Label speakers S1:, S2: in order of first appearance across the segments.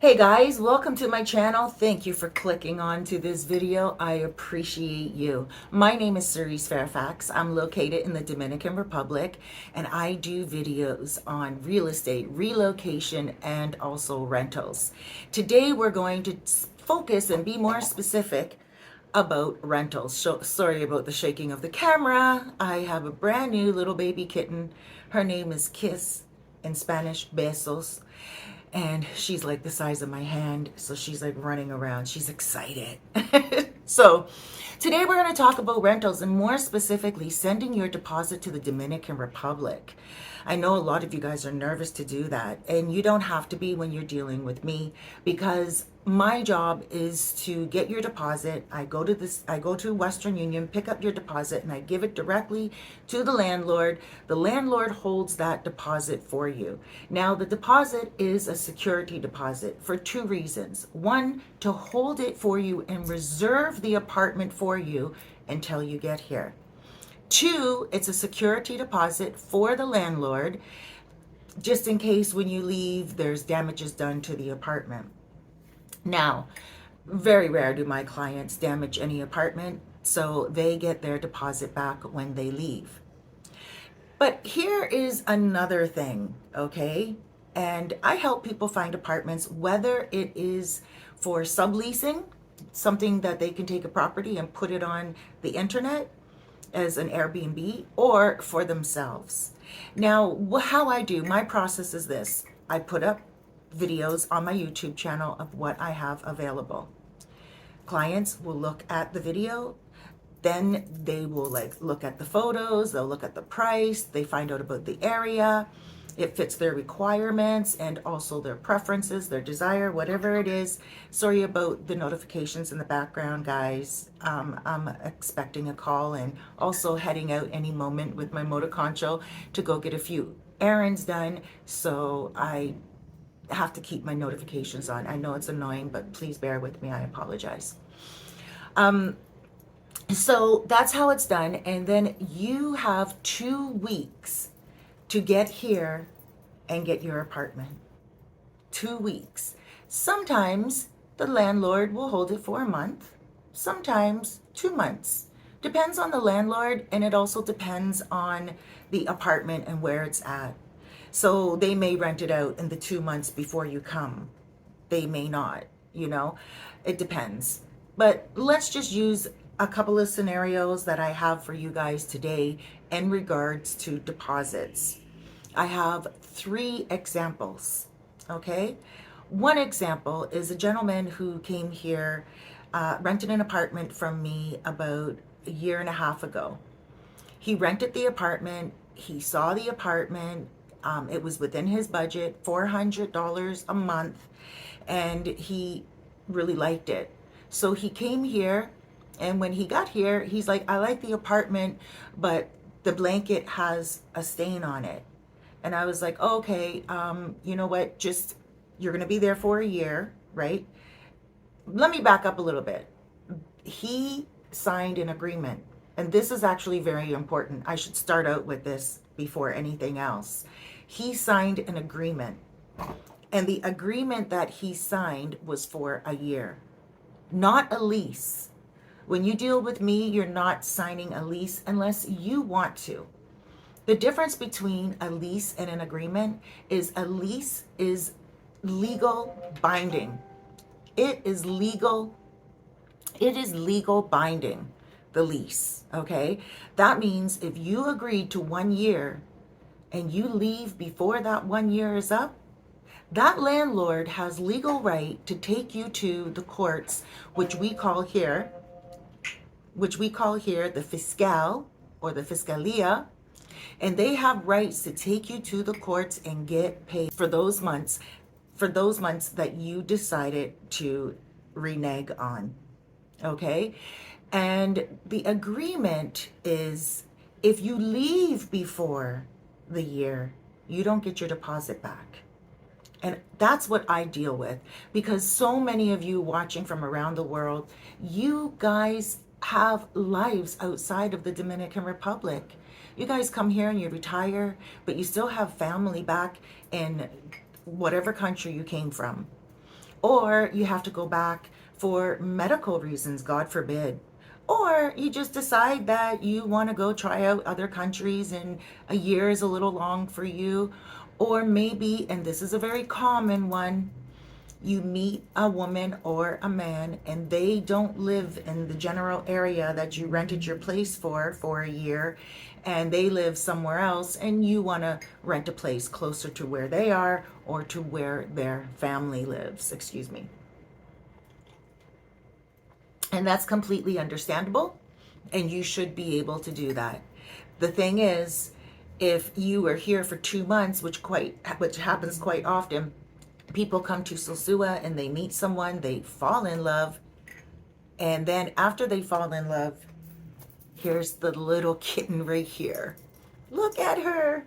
S1: Hey guys, welcome to my channel. Thank you for clicking on to this video. I appreciate you. My name is Cerise Fairfax. I'm located in the Dominican Republic and I do videos on real estate, relocation, and also rentals. Today we're going to focus and be more specific about rentals. So, sorry about the shaking of the camera. I have a brand new little baby kitten. Her name is Kiss, in Spanish, Besos, and she's like the size of my hand, so she's like running around. She's excited. So today we're going to talk about rentals, and more specifically sending your deposit to the Dominican Republic. I know a lot of you guys are nervous to do that, and you don't have to be when you're dealing with me, because my job is to get your deposit. I go to Western Union, pick up your deposit, and I give it directly to the landlord. The landlord holds that deposit for you. Now, the deposit is a security deposit for two reasons. One, to hold it for you and reserve the apartment for you until you get here. Two, it's a security deposit for the landlord, just in case when you leave there's damages done to the apartment. Now, very rare do my clients damage any apartment, so they get their deposit back when they leave. But here is another thing, okay? And I help people find apartments, whether it is for subleasing, something that they can take a property and put it on the internet as an Airbnb, or for themselves. Now, how I do, my process is this. I put up videos on my YouTube channel of what I have available. Clients will look at the video, then they will look at the photos, they'll look at the price, they find out about the area, it fits their requirements and also their preferences, their desire, whatever it is. Sorry about the notifications in the background, guys. I'm expecting a call and also heading out any moment with my motor concho to go get a few errands done, so I have to keep my notifications on. I know it's annoying, but please bear with me. I apologize. So that's how it's done. And then you have 2 weeks to get here and get your apartment. 2 weeks. Sometimes the landlord will hold it for a month, sometimes 2 months. Depends on the landlord, and it also depends on the apartment and where it's at. So they may rent it out in the 2 months before you come. They may not, it depends. But let's just use a couple of scenarios that I have for you guys today in regards to deposits. I have 3 examples, okay? One example is a gentleman who came here, rented an apartment from me about a year and a half ago. He rented the apartment, he saw the apartment, it was within his budget, $400 a month, and he really liked it. So he came here, and when he got here, he's like, I like the apartment, but the blanket has a stain on it. And I was like, okay, you know what, just, you're gonna be there for a year, right? Let me back up a little bit. He signed an agreement, and this is actually very important. I should start out with this before anything else. He signed an agreement, and the agreement that he signed was for a year, not a lease. When you deal with me, you're not signing a lease unless you want to. The difference between a lease and an agreement is a lease is legal binding. It is legal binding, the lease, okay? That means if you agreed to 1 year and you leave before that 1 year is up, that landlord has legal right to take you to the courts, which we call here the fiscal or the fiscalia, and they have rights to take you to the courts and get paid for those months that you decided to renege on, okay? And the agreement is, if you leave before the year, you don't get your deposit back. And that's what I deal with, because so many of you watching from around the world, you guys have lives outside of the Dominican Republic. You guys come here and you retire, but you still have family back in whatever country you came from. or you have to go back for medical reasons, God forbid. Or you just decide that you want to go try out other countries and a year is a little long for you. Or maybe, and this is a very common one, you meet a woman or a man and they don't live in the general area that you rented your place for a year, and they live somewhere else, and you want to rent a place closer to where they are or to where their family lives, excuse me. And that's completely understandable, and you should be able to do that. The thing is, if you are here for 2 months, which happens quite often, people come to Sosua and they meet someone, they fall in love, and then after they fall in love, here's the little kitten right here. Look at her.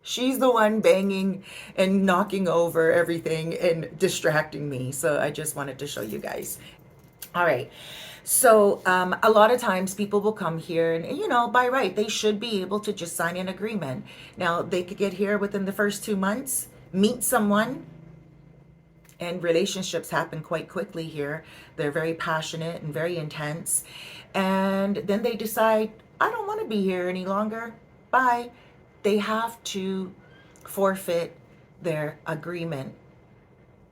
S1: She's the one banging and knocking over everything and distracting me. So I just wanted to show you guys. All right. So a lot of times people will come here and, by right, they should be able to just sign an agreement. Now, they could get here within the first 2 months, meet someone, and relationships happen quite quickly here. They're very passionate and very intense. And then they decide, I don't want to be here any longer. Bye. They have to forfeit their agreement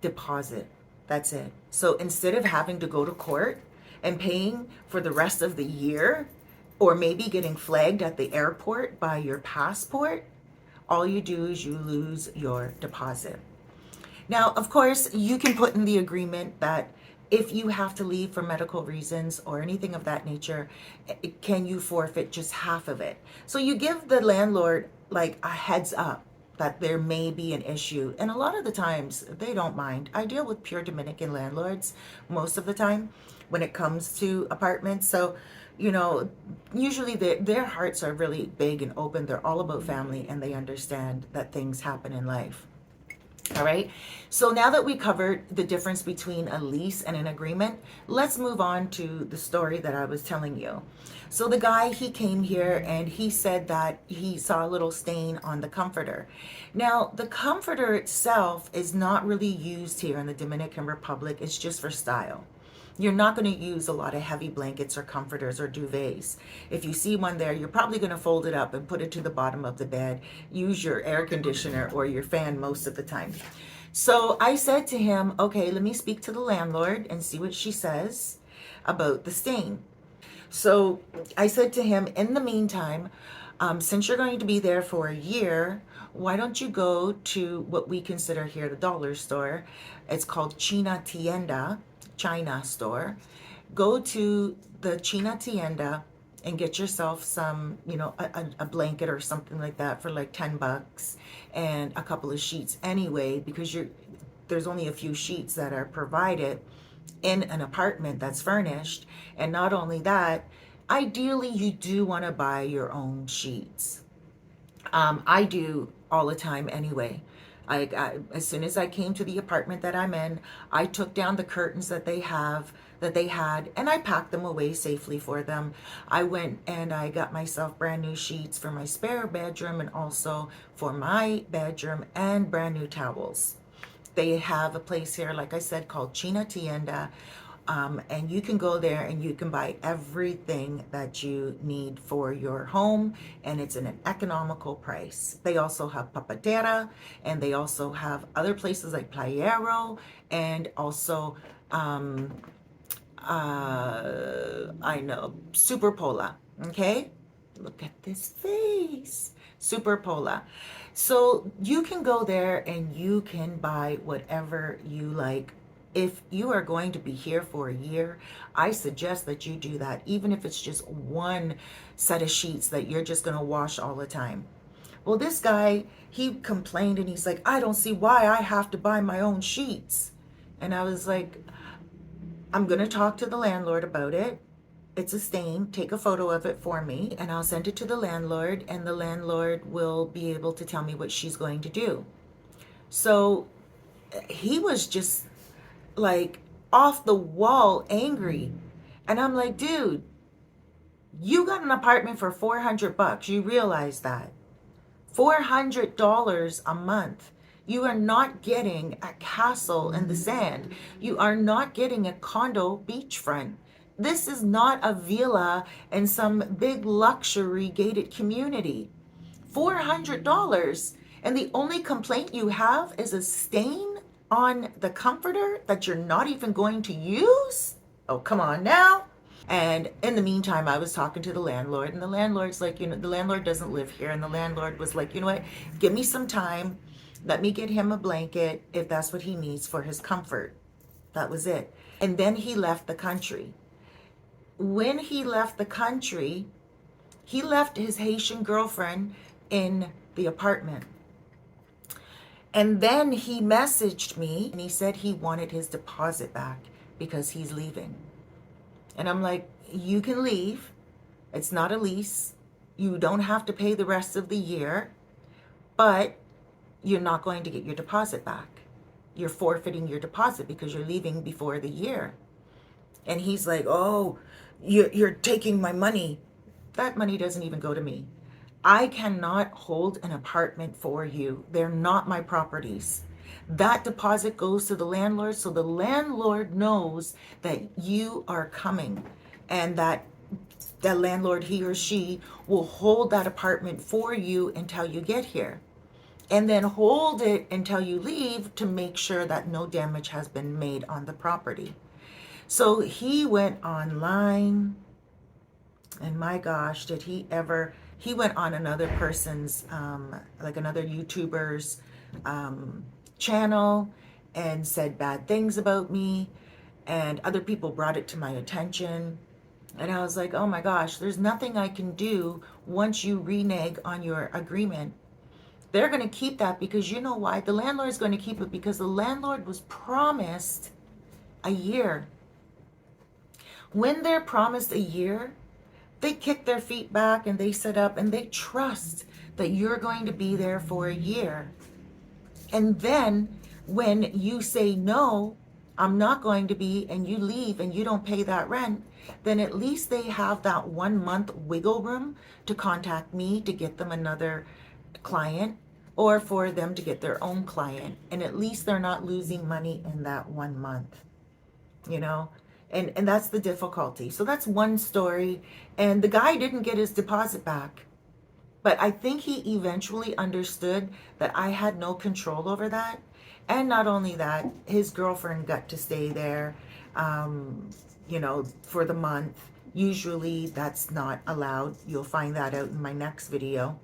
S1: deposit. That's it. So instead of having to go to court and paying for the rest of the year, or maybe getting flagged at the airport by your passport, all you do is you lose your deposit. Now, of course, you can put in the agreement that if you have to leave for medical reasons or anything of that nature, can you forfeit just half of it? So you give the landlord like a heads up that there may be an issue. And a lot of the times they don't mind. I deal with pure Dominican landlords most of the time when it comes to apartments. So, usually their hearts are really big and open. They're all about family and they understand that things happen in life. All right. So now that we covered the difference between a lease and an agreement, let's move on to the story that I was telling you. So the guy, he came here and he said that he saw a little stain on the comforter. Now, the comforter itself is not really used here in the Dominican Republic. It's just for style. You're not going to use a lot of heavy blankets or comforters or duvets. If you see one there, you're probably going to fold it up and put it to the bottom of the bed. Use your air conditioner or your fan most of the time. So I said to him, okay, let me speak to the landlord and see what she says about the stain. So I said to him, in the meantime, since you're going to be there for a year, why don't you go to what we consider here the dollar store? It's called China store. Go to the China tienda and get yourself some, a blanket or something like that for like $10 and a couple of sheets anyway, because there's only a few sheets that are provided in an apartment that's furnished. And not only that, ideally you do want to buy your own sheets. I do all the time anyway. As soon as I came to the apartment that I'm in, I took down the curtains that they had, and I packed them away safely for them. I went and I got myself brand new sheets for my spare bedroom and also for my bedroom, and brand new towels. They have a place here, like I said, called China Tienda. And you can go there and you can buy everything that you need for your home, and it's in an economical price. They also have Papadera, and they also have other places like Playero, and also I know Super Pola. Okay, look at this face, Super Pola. So you can go there and you can buy whatever you like. If you are going to be here for a year, I suggest that you do that, even if it's just one set of sheets that you're just going to wash all the time. Well, this guy, he complained and he's like, I don't see why I have to buy my own sheets. And I was like, I'm going to talk to the landlord about it. It's a stain. Take a photo of it for me and I'll send it to the landlord, and the landlord will be able to tell me what she's going to do. So he was just like off the wall angry. And I'm like, dude, you got an apartment for $400. You realize that? $400 a month. You are not getting a castle in the sand. You are not getting a condo beachfront. This is not a villa in some big luxury gated community. $400. And the only complaint you have is a stain on the comforter that you're not even going to use? Oh, come on now. And in the meantime, I was talking to the landlord, and the landlord's like, the landlord doesn't live here. And the landlord was like, you know what? Give me some time. Let me get him a blanket if that's what he needs for his comfort. That was it. And then he left the country. When he left the country, he left his Haitian girlfriend in the apartment. And then he messaged me and he said he wanted his deposit back because he's leaving. And I'm like, you can leave. It's not a lease. You don't have to pay the rest of the year, but you're not going to get your deposit back. You're forfeiting your deposit because you're leaving before the year. And he's like, oh, you're taking my money. That money doesn't even go to me. I cannot hold an apartment for you. They're not my properties. That deposit goes to the landlord, so the landlord knows that you are coming, and that the landlord, he or she, will hold that apartment for you until you get here, and then hold it until you leave to make sure that no damage has been made on the property. So he went online, and my gosh, did he ever. He went on another person's, like another YouTuber's channel, and said bad things about me, and other people brought it to my attention. And I was like, oh my gosh, there's nothing I can do once you renege on your agreement. They're going to keep that because you know why? The landlord is going to keep it because the landlord was promised a year. When they're promised a year, they kick their feet back and they sit up and they trust that you're going to be there for a year. And then when you say, no, I'm not going to be, and you leave and you don't pay that rent, then at least they have that 1 month wiggle room to contact me to get them another client, or for them to get their own client. And at least they're not losing money in that 1 month, you know? And that's the difficulty. So that's one story. And the guy didn't get his deposit back. But I think he eventually understood that I had no control over that. And not only that, his girlfriend got to stay there, for the month. Usually that's not allowed. You'll find that out in my next video.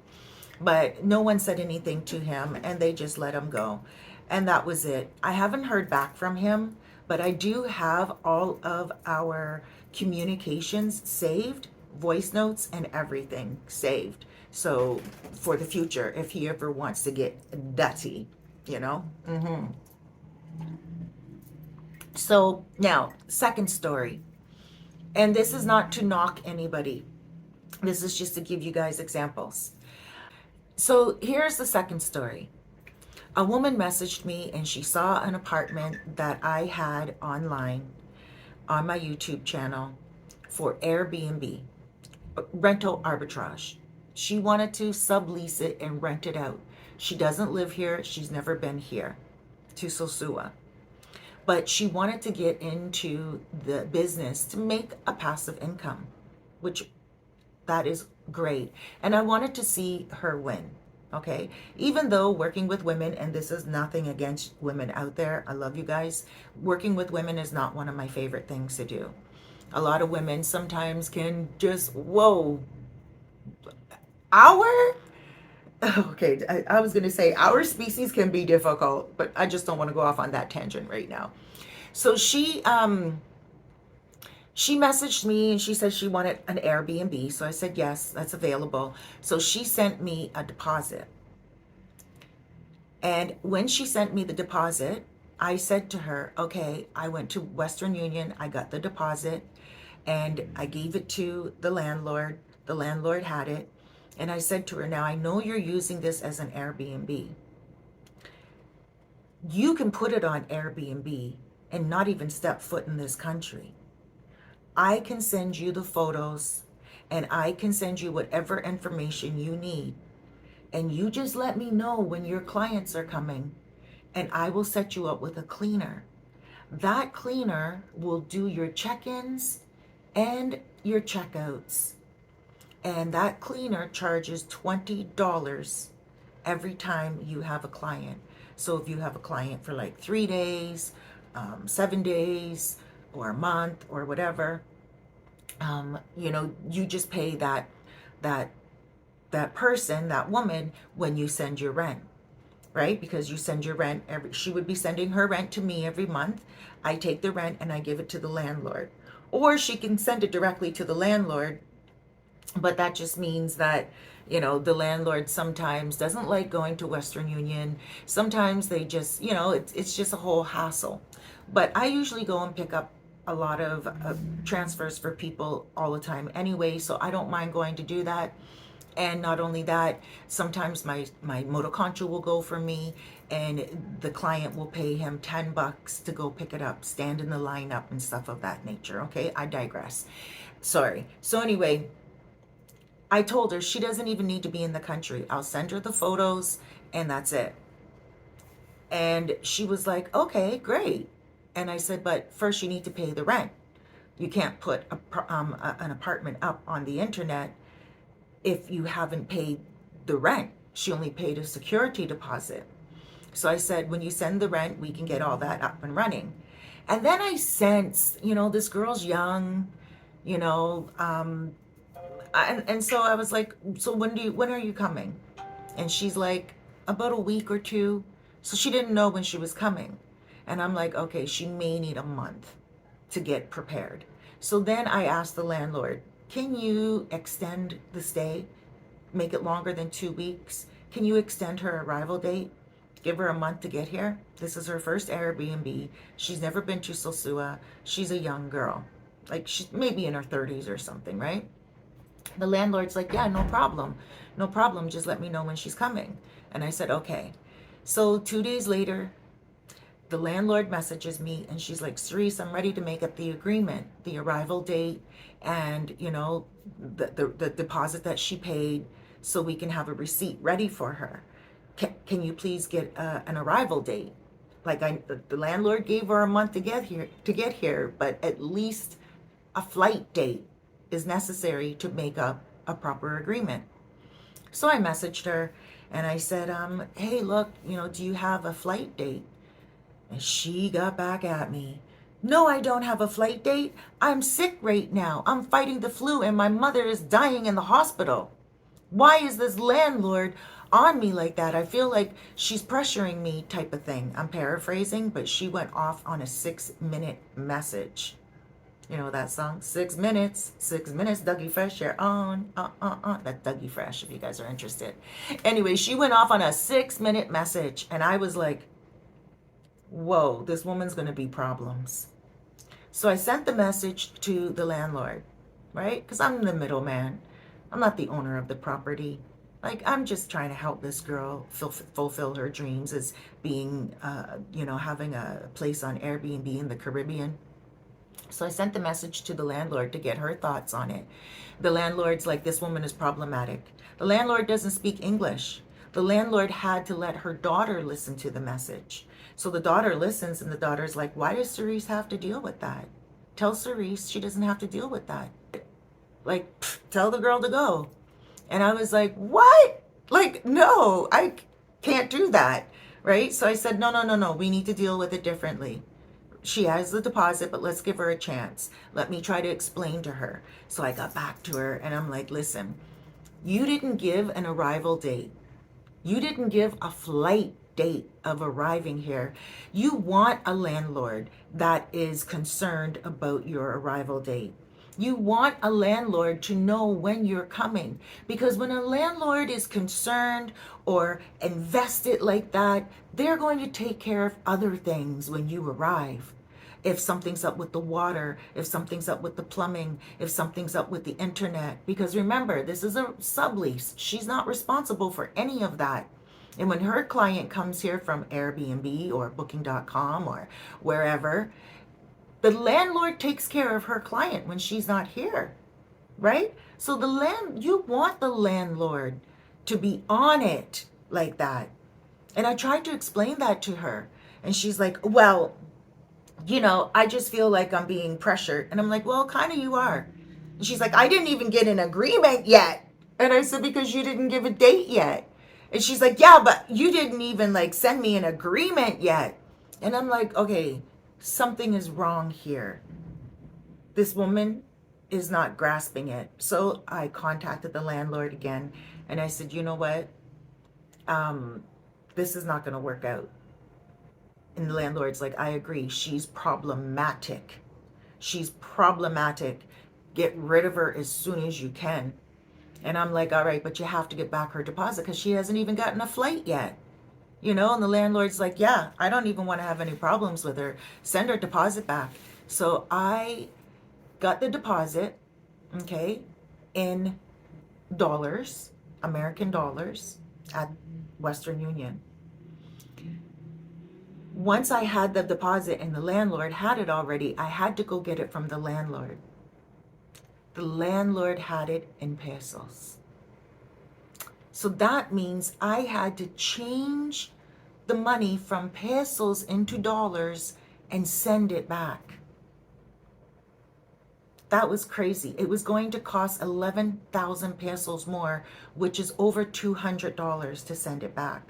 S1: But no one said anything to him, and they just let him go. And that was it. I haven't heard back from him, but I do have all of our communications saved, voice notes and everything saved. So for the future, if he ever wants to get dirty, So now, second story. And this is not to knock anybody. This is just to give you guys examples. So here's the second story. A woman messaged me and she saw an apartment that I had online on my YouTube channel for Airbnb, rental arbitrage. She wanted to sublease it and rent it out. She doesn't live here. She's never been here to Sosua. But she wanted to get into the business to make a passive income, which that is great. And I wanted to see her win. Okay, even though working with women, and this is nothing against women out there, I love you guys, working with women is not one of my favorite things to do. A lot of women sometimes can just, I was going to say our species can be difficult, but I just don't want to go off on that tangent right now. So she messaged me and she said she wanted an Airbnb. So I said, yes, that's available. So she sent me a deposit. And when she sent me the deposit, I said to her, okay, I went to Western Union. I got the deposit and I gave it to the landlord. The landlord had it. And I said to her, now I know you're using this as an Airbnb. You can put it on Airbnb and not even step foot in this country. I can send you the photos and I can send you whatever information you need. And you just let me know when your clients are coming and I will set you up with a cleaner. That cleaner will do your check-ins and your checkouts. And that cleaner charges $20 every time you have a client. So if you have a client for like 3 days, 7 days, or a month, or whatever, you just pay that that person, that woman, when you send your rent, right? Because you send your rent she would be sending her rent to me every month. I take the rent and I give it to the landlord. Or she can send it directly to the landlord, but that just means that, the landlord sometimes doesn't like going to Western Union. Sometimes they just, it's just a whole hassle. But I usually go and pick up a lot of transfers for people all the time anyway, so I don't mind going to do that. And not only that, sometimes my moto concho will go for me, and the client will pay him $10 to go pick it up, stand in the lineup and stuff of that nature. Okay, I digress. Sorry. So anyway, I told her she doesn't even need to be in the country. I'll send her the photos and that's it. And she was like, okay, great. And I said, but first you need to pay the rent. You can't put an apartment up on the internet if you haven't paid the rent. She only paid a security deposit. So I said, when you send the rent, we can get all that up and running. And then I sensed, this girl's young, and so I was like, so when are you coming? And she's like, about a week or two. So she didn't know when she was coming. And I'm like, okay, she may need a month to get prepared. So then I asked the landlord, can you extend the stay? Make it longer than 2 weeks? Can you extend her arrival date? Give her a month to get here? This is her first Airbnb. She's never been to Sosua. She's a young girl. Like, she's maybe in her 30s or something, right? The landlord's like, yeah, no problem. No problem. Just let me know when she's coming. And I said, okay. So 2 days later, the landlord messages me and she's like, Cerise, I'm ready to make up the agreement, the arrival date, and, the deposit that she paid, so we can have a receipt ready for her. Can you please get an arrival date? Like, the landlord gave her a month to get here, but at least a flight date is necessary to make up a proper agreement. So I messaged her and I said, hey, look, do you have a flight date? And she got back at me. No, I don't have a flight date. I'm sick right now. I'm fighting the flu and my mother is dying in the hospital. Why is this landlord on me like that? I feel like she's pressuring me, type of thing. I'm paraphrasing, but she went off on a 6-minute message. You know that song? 6 minutes, Dougie Fresh, you're on. That's Dougie Fresh, if you guys are interested. Anyway, she went off on a 6-minute message, and I was like, whoa, this woman's going to be problems. So I sent the message to the landlord, right? Because I'm the middleman. I'm not the owner of the property. Like, I'm just trying to help this girl fulfill her dreams as being, having a place on Airbnb in the Caribbean. So I sent the message to the landlord to get her thoughts on it. The landlord's like, this woman is problematic. The landlord doesn't speak English. The landlord had to let her daughter listen to the message. So the daughter listens, and the daughter's like, why does Cerise have to deal with that? Tell Cerise she doesn't have to deal with that. Like, tell the girl to go. And I was like, what? Like, no, I can't do that, right? So I said, no, we need to deal with it differently. She has the deposit, but let's give her a chance. Let me try to explain to her. So I got back to her and I'm like, listen, you didn't give an arrival date. You didn't give a flight date of arriving here. You want a landlord that is concerned about your arrival date. You want a landlord to know when you're coming, because when a landlord is concerned or invested like that, they're going to take care of other things when you arrive. If something's up with the water, if something's up with the plumbing, if something's up with the internet, because remember, this is a sublease. She's not responsible for any of that. And when her client comes here from Airbnb or Booking.com or wherever, the landlord takes care of her client when she's not here, right? So you want the landlord to be on it like that. And I tried to explain that to her. And she's like, well, I just feel like I'm being pressured. And I'm like, well, kind of you are. And she's like, I didn't even get an agreement yet. And I said, because you didn't give a date yet. And she's like, yeah, but you didn't even like send me an agreement yet. And I'm like, okay, something is wrong here. This woman is not grasping it. So I contacted the landlord again and I said, you know what? This is not going to work out. And the landlord's like, I agree. She's problematic. She's problematic. Get rid of her as soon as you can. And I'm like, all right, but you have to get back her deposit because she hasn't even gotten a flight yet. And the landlord's like, yeah, I don't even want to have any problems with her. Send her deposit back. So I got the deposit, okay, in dollars, American dollars, at Western Union. Once I had the deposit and the landlord had it already, I had to go get it from the landlord. The landlord had it in pesos. So that means I had to change the money from pesos into dollars and send it back. That was crazy. It was going to cost 11,000 pesos more, which is over $200 to send it back.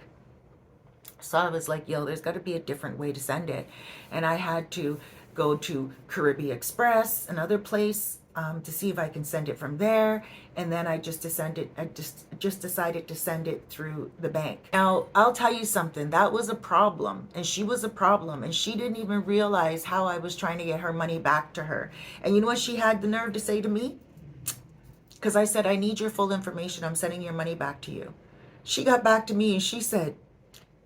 S1: So I was like, yo, there's got to be a different way to send it. And I had to go to Caribbean Express, another place, to see if I can send it from there. And then I just decided to send it through the bank. Now, I'll tell you something. That was a problem. And she was a problem. And she didn't even realize how I was trying to get her money back to her. And you know what she had the nerve to say to me? Because I said, I need your full information. I'm sending your money back to you. She got back to me and she said,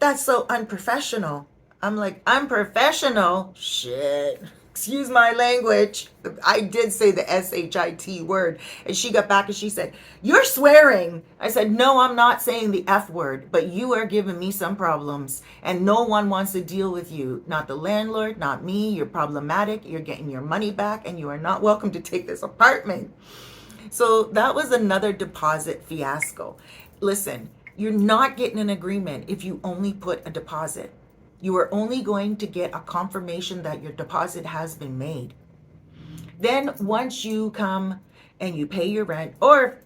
S1: that's so unprofessional. I'm like, unprofessional? Shit. Excuse my language. I did say the SHIT word. And she got back and she said, you're swearing. I said, no, I'm not saying the F word, but you are giving me some problems. And no one wants to deal with you. Not the landlord, not me. You're problematic. You're getting your money back and you are not welcome to take this apartment. So that was another deposit fiasco. Listen, you're not getting an agreement if you only put a deposit. You are only going to get a confirmation that your deposit has been made. Then once you come and you pay your rent, or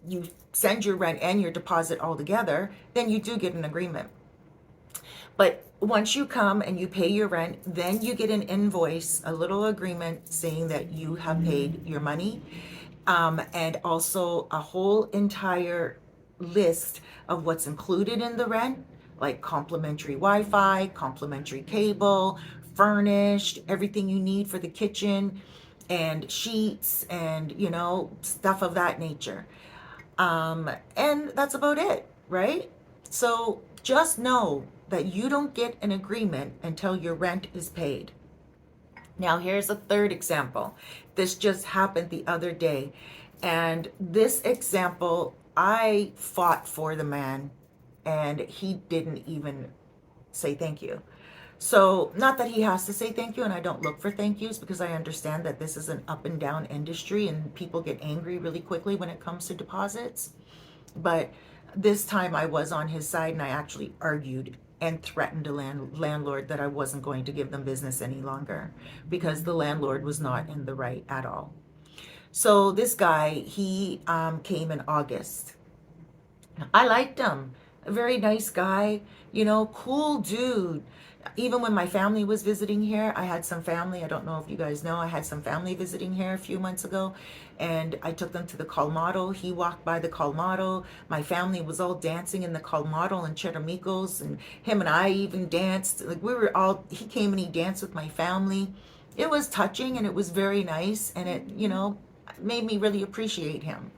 S1: you send your rent and your deposit all together, then you do get an agreement. But once you come and you pay your rent, then you get an invoice, a little agreement saying that you have paid your money, and also a whole entire list of what's included in the rent, like complimentary Wi-Fi, complimentary cable, furnished, everything you need for the kitchen, and sheets, and stuff of that nature. And that's about it, right? So just know that you don't get an agreement until your rent is paid. Now, here's a third example. This just happened the other day. And this example, I fought for the man and he didn't even say thank you. So, not that he has to say thank you, and I don't look for thank yous because I understand that this is an up and down industry and people get angry really quickly when it comes to deposits. But this time I was on his side and I actually argued and threatened a landlord that I wasn't going to give them business any longer because the landlord was not in the right at all. So this guy, he came in August. I liked him. A very nice guy, cool dude. Even when my family was visiting here, I had some family. I don't know if you guys know, I had some family visiting here a few months ago, and I took them to the Colmado. He walked by the Colmado. My family was all dancing in the Colmado and Chetamicos, and him and I even danced. Like he came and he danced with my family. It was touching and it was very nice, and it, made me really appreciate him.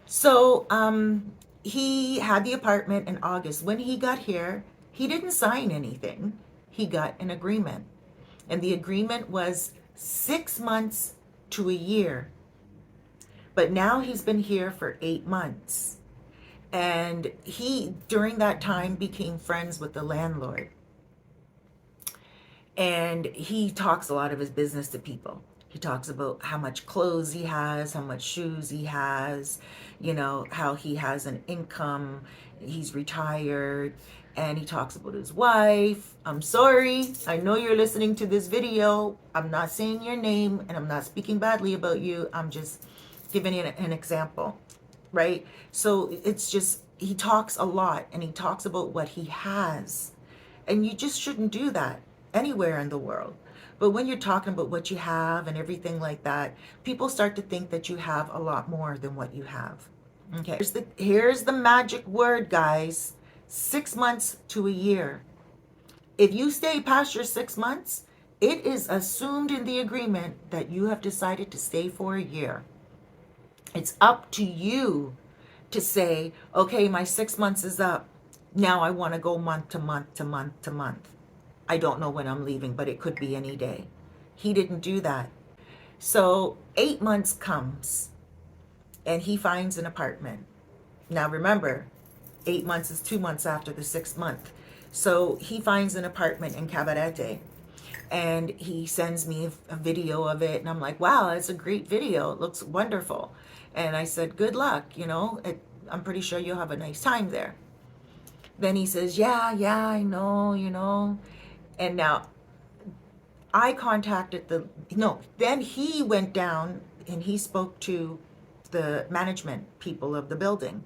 S1: So, he had the apartment in August. When he got here, he didn't sign anything. He got an agreement. And the agreement was 6 months to a year. But now he's been here for 8 months. And he, during that time, became friends with the landlord. And he talks a lot of his business to people. He talks about how much clothes he has, how much shoes he has, how he has an income, he's retired, And he talks about his wife. I'm sorry. I know you're listening to this video. I'm not saying your name and I'm not speaking badly about you. I'm just giving you an example, right? So it's just, he talks a lot and he talks about what he has. And you just shouldn't do that anywhere in the world. But when you're talking about what you have and everything like that, people start to think that you have a lot more than what you have. Okay, here's the magic word, guys. 6 months to a year. If you stay past your 6 months, it is assumed in the agreement that you have decided to stay for a year. It's up to you to say, okay, my 6 months is up. Now I want to go month to month to month to month. I don't know when I'm leaving, but it could be any day. He didn't do that. So 8 months comes and he finds an apartment. Now remember, 8 months is 2 months after the 6th month. So he finds an apartment in Cabarete and he sends me a video of it. And I'm like, wow, it's a great video. It looks wonderful. And I said, good luck. I'm pretty sure you'll have a nice time there. Then he says, yeah, I know. And now I contacted then he went down and he spoke to the management people of the building.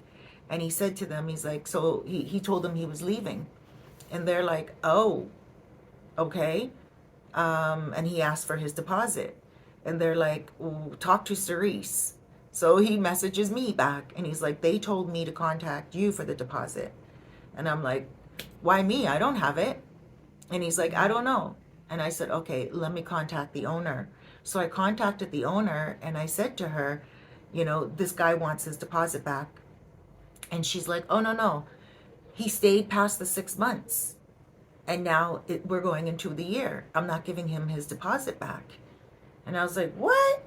S1: And he said to them, he's like, so he told them he was leaving. And they're like, oh, okay. And he asked for his deposit. And they're like, well, talk to Cerise. So he messages me back and he's like, they told me to contact you for the deposit. And I'm like, why me? I don't have it. And he's like, I don't know. And I said, okay, let me contact the owner. So I contacted the owner and I said to her, this guy wants his deposit back. And she's like, oh, no. He stayed past the 6 months. And now we're going into the year. I'm not giving him his deposit back. And I was like, what?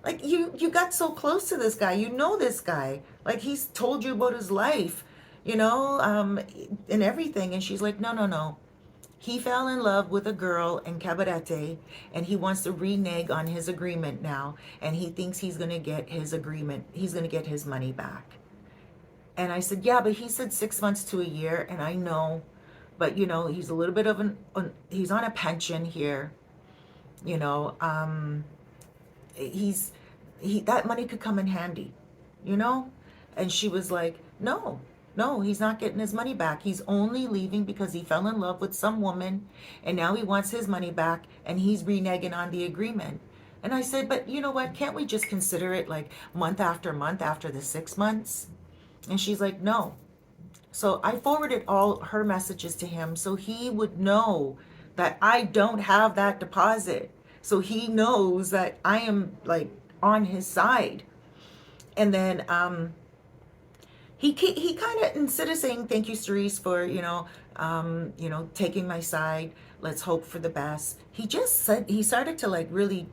S1: Like, you got so close to this guy. You know this guy. Like, he's told you about his life, and everything. And she's like, no. He fell in love with a girl in Cabarete, and he wants to renege on his agreement now. And he thinks he's going to get his agreement. He's going to get his money back. And I said, yeah, but he said 6 months to a year. And I know, but he's a little bit of he's on a pension here. That money could come in handy, And she was like, no, he's not getting his money back. He's only leaving because he fell in love with some woman and now he wants his money back and he's reneging on the agreement. And I said, but you know what? Can't we just consider it like month after month after the 6 months? And she's like, no. So I forwarded all her messages to him so he would know that I don't have that deposit. So he knows that I am like on his side. And then he kind of, instead of saying thank you, Cerise, for taking my side, let's hope for the best, he started to like really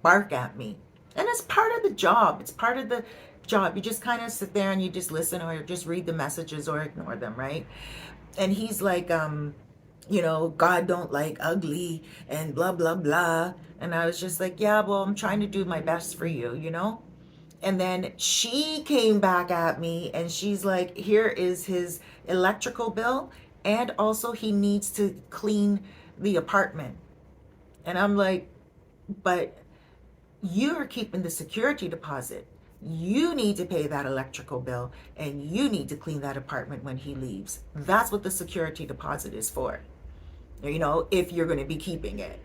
S1: bark at me. And it's part of the job. It's part of the job. You just kind of sit there and you just listen or just read the messages or ignore them, right? And he's like, God don't like ugly and blah, blah, blah. And I was just like, yeah, well, I'm trying to do my best for you, And then she came back at me and she's like, here is his electrical bill. And also he needs to clean the apartment. And I'm like, but you're keeping the security deposit. You need to pay that electrical bill and you need to clean that apartment when he leaves. That's what the security deposit is for. If you're going to be keeping it.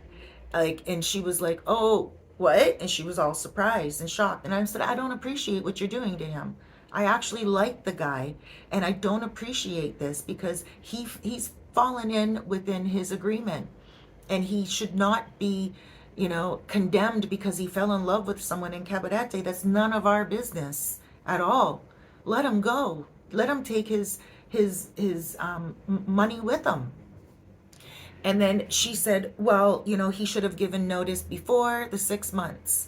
S1: And she was like, oh, what? And she was all surprised and shocked. And I said, I don't appreciate what you're doing to him. I actually like the guy and I don't appreciate this because he's fallen in within his agreement and he should not be condemned because he fell in love with someone in Cabarete. That's none of our business at all. Let him go. Let him take his money with him. And then she said, well, he should have given notice before the 6 months.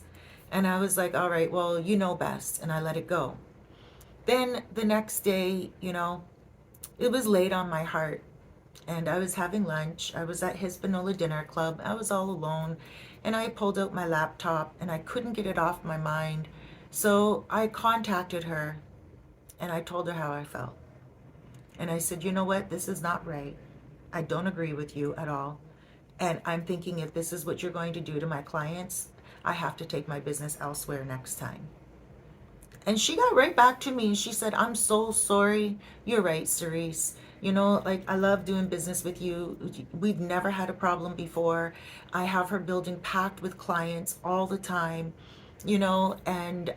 S1: And I was like, all right, well, you know best. And I let it go. Then the next day, it was late on my heart. And I was having lunch. I was at Hispaniola Dinner Club. I was all alone. And I pulled out my laptop and I couldn't get it off my mind. So I contacted her and I told her how I felt. And I said, you know what? This is not right. I don't agree with you at all. And I'm thinking if this is what you're going to do to my clients, I have to take my business elsewhere next time. And she got right back to me and she said, I'm so sorry. You're right, Cerise. You know, like, I love doing business with you. We've never had a problem before. I have her building packed with clients all the time, you know, and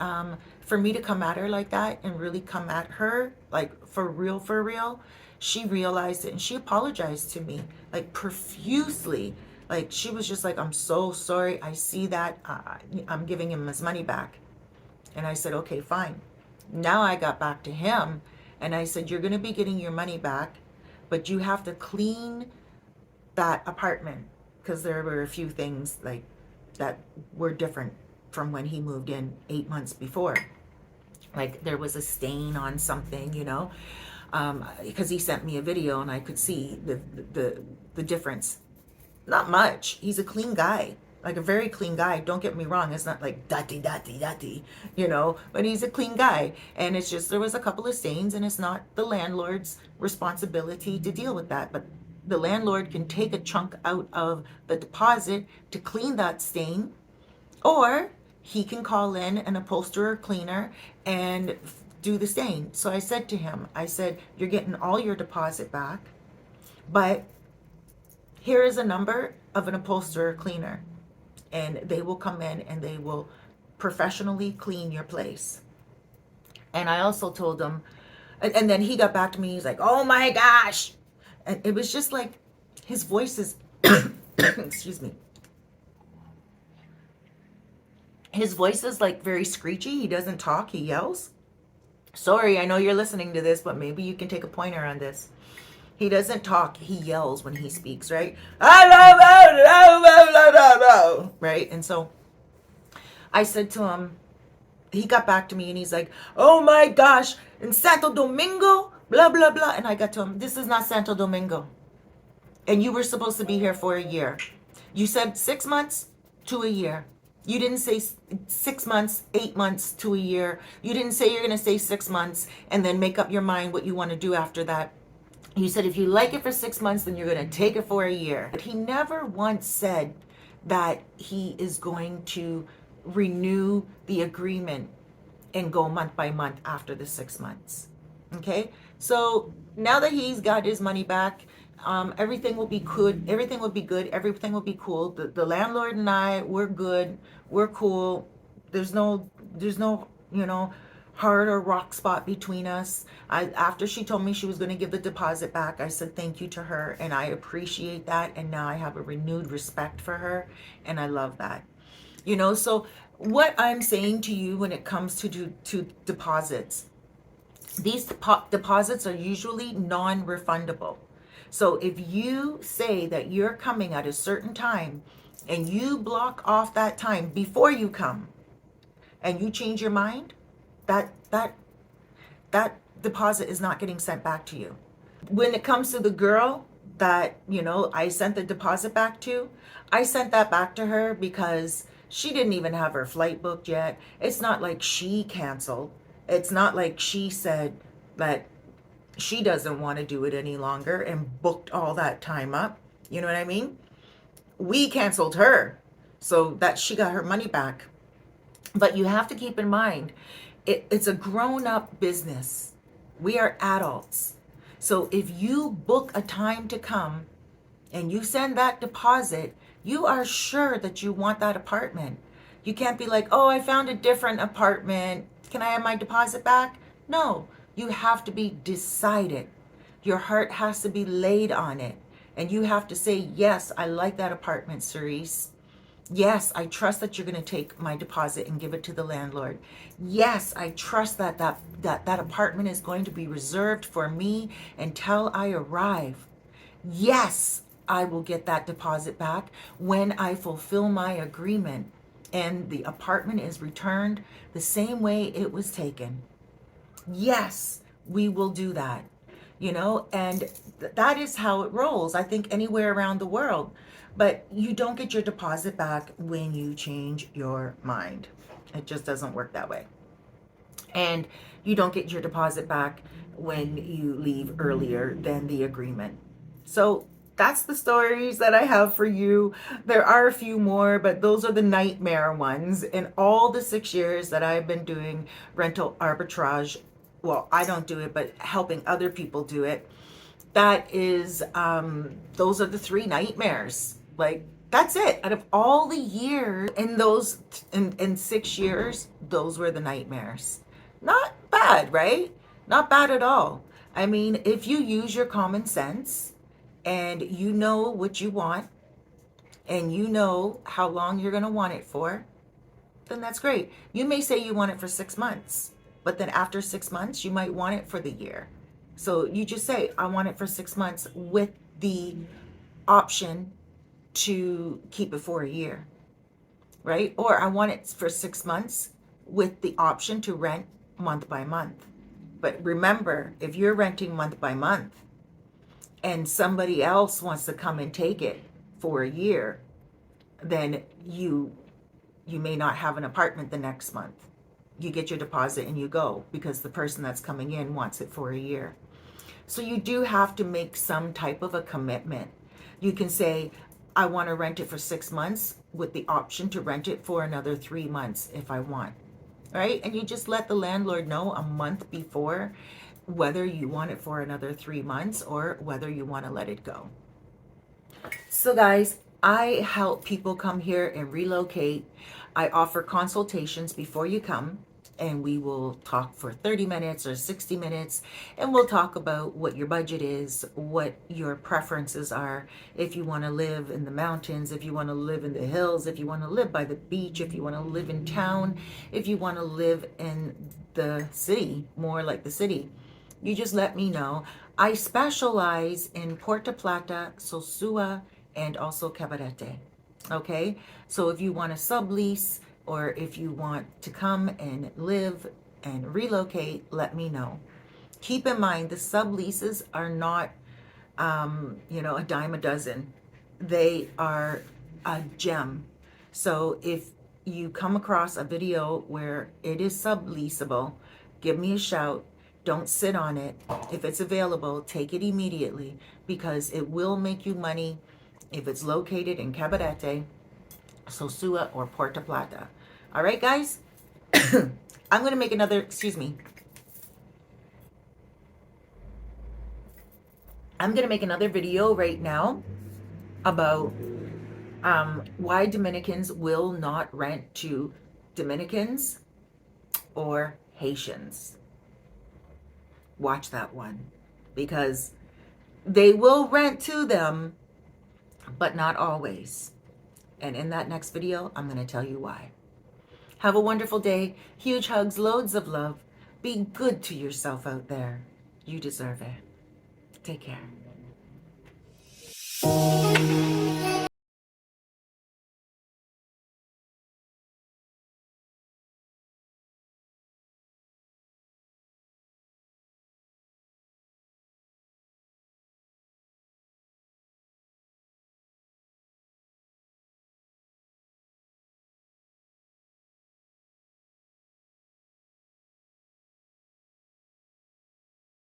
S1: for me to come at her like that and really come at her, like, for real, she realized it and she apologized to me, like, profusely. Like, she was just like, I'm so sorry. I see that. I'm giving him his money back. And I said, okay, fine. Now I got back to him and I said, you're going to be getting your money back, but you have to clean that apartment because there were a few things like that were different from when he moved in 8 months before. Like there was a stain on something, you know, because he sent me a video and I could see the difference. Not much. He's a clean guy, like a very clean guy. Don't get me wrong. It's not like dati, you know, but he's a clean guy. And it's just, there was a couple of stains and it's not the landlord's responsibility to deal with that. But the landlord can take a chunk out of the deposit to clean that stain, or he can call in an upholsterer cleaner and do the stain. So I said to him, I said, you're getting all your deposit back, but here is a number of an upholsterer cleaner, and they will come in and they will professionally clean your place. And I also told him, and then he got back to me. He's like, oh my gosh. And it was just like his voice is, excuse me. His voice is like very screechy. He doesn't talk, he yells. Sorry, I know you're listening to this, but maybe you can take a pointer on this. He doesn't talk, he yells when he speaks, right? Right? And so I said to him, he got back to me and he's like, oh my gosh, in Santo Domingo, blah, blah, blah. And I got to him, this is not Santo Domingo. And you were supposed to be here for a year. You said 6 months to a year. You didn't say 6 months, 8 months to a year. You didn't say you're going to stay 6 months and then make up your mind what you want to do after that. You said if you like it for 6 months, then you're going to take it for a year. But he never once said that he is going to renew the agreement and go month by month after the 6 months. Okay? So now that he's got his money back, everything will be good. Everything will be good. Everything will be cool. The landlord and I, we're good. We're cool. There's no, you know, hard or rock spot between us. After she told me she was going to give the deposit back, I said thank you to her, and I appreciate that. And now I have a renewed respect for her, and I love that. You know, so what I'm saying to you when it comes to deposits, these deposits are usually non-refundable. So if you say that you're coming at a certain time and you block off that time before you come and you change your mind, that deposit is not getting sent back to you. When it comes to the girl that, you know, I sent the deposit back to, I sent that back to her because she didn't even have her flight booked yet. It's not like she canceled. It's not like she said that she doesn't want to do it any longer and booked all that time up. You know what I mean? We canceled her so that she got her money back. But you have to keep in mind, it's a grown-up business. We are adults. So if you book a time to come and you send that deposit, you are sure that you want that apartment. You can't be like, oh, I found a different apartment. Can I have my deposit back? No, you have to be decided. Your heart has to be laid on it. And you have to say, yes, I like that apartment, Cerise. Yes, I trust that you're going to take my deposit and give it to the landlord. Yes, I trust that apartment is going to be reserved for me until I arrive. Yes, I will get that deposit back when I fulfill my agreement and the apartment is returned the same way it was taken. Yes, we will do that. You know, and that is how it rolls, I think, anywhere around the world. But you don't get your deposit back when you change your mind. It just doesn't work that way. and you don't get your deposit back when you leave earlier than the agreement. So that's the stories that I have for you. There are a few more, but those are the nightmare ones. In all the 6 years that I've been doing rental arbitrage, well, I don't do it, but helping other people do it, that is, those are the three nightmares. Like, that's it. Out of all the years in 6 years, those were the nightmares. Not bad, right? Not bad at all. I mean, if you use your common sense and you know what you want and you know how long you're going to want it for, then that's great. You may say you want it for 6 months, but then after 6 months, you might want it for the year. So you just say, I want it for 6 months with the option to keep it for a year, right? Or I want it for 6 months with the option to rent month by month. But remember, if you're renting month by month and somebody else wants to come and take it for a year, then you may not have an apartment the next month. You get your deposit and you go because the person that's coming in wants it for a year. So you do have to make some type of a commitment. You can say, I want to rent it for 6 months with the option to rent it for another 3 months if I want, right? And you just let the landlord know a month before whether you want it for another 3 months or whether you want to let it go. So guys, I help people come here and relocate. I offer consultations before you come, and we will talk for 30 minutes or 60 minutes, and we'll talk about what your budget is, what your preferences are, if you want to live in the mountains, if you want to live in the hills, if you want to live by the beach, if you want to live in town, if you want to live in the city, more like the city. You just let me know. I specialize in Puerto Plata, Sosua, and also Cabarete. Okay, so if you want to sublease or if you want to come and live and relocate, let me know. Keep in mind, the subleases are not, a dime a dozen. They are a gem. So if you come across a video where it is subleasable, give me a shout. Don't sit on it. If it's available, take it immediately because it will make you money if it's located in Cabarete, Sosua, or Puerto Plata. All right, guys? I'm going to make another, I'm going to make another video right now about why Dominicans will not rent to Dominicans or Haitians. Watch that one because they will rent to them, but not always. And in that next video, I'm going to tell you why. Have a wonderful day. Huge hugs, loads of love. Be good to yourself out there. You deserve it. Take care.